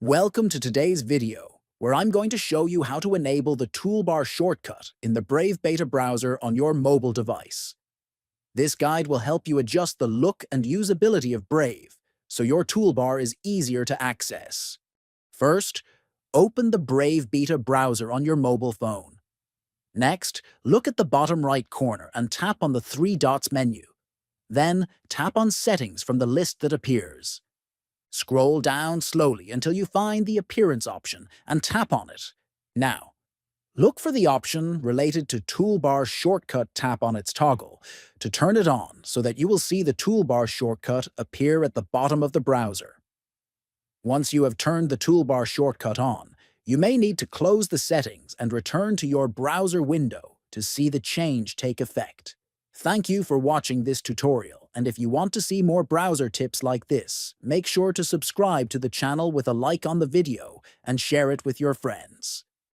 Welcome to today's video, where I'm going to show you how to enable the Toolbar shortcut in the Brave Beta browser on your mobile device. This guide will help you adjust the look and usability of Brave, so your toolbar is easier to access. First, open the Brave Beta browser on your mobile phone. Next, look at the bottom right corner and tap on the three dots menu. Then, tap on Settings from the list that appears. Scroll down slowly until you find the Appearance option and tap on it. Now, look for the option related to Toolbar Shortcut. Tap on its toggle to turn it on so that you will see the Toolbar shortcut appear at the bottom of the browser. Once you have turned the Toolbar shortcut on, you may need to close the settings and return to your browser window to see the change take effect. Thank you for watching this tutorial, and if you want to see more browser tips like this, make sure to subscribe to the channel with a like on the video and share it with your friends.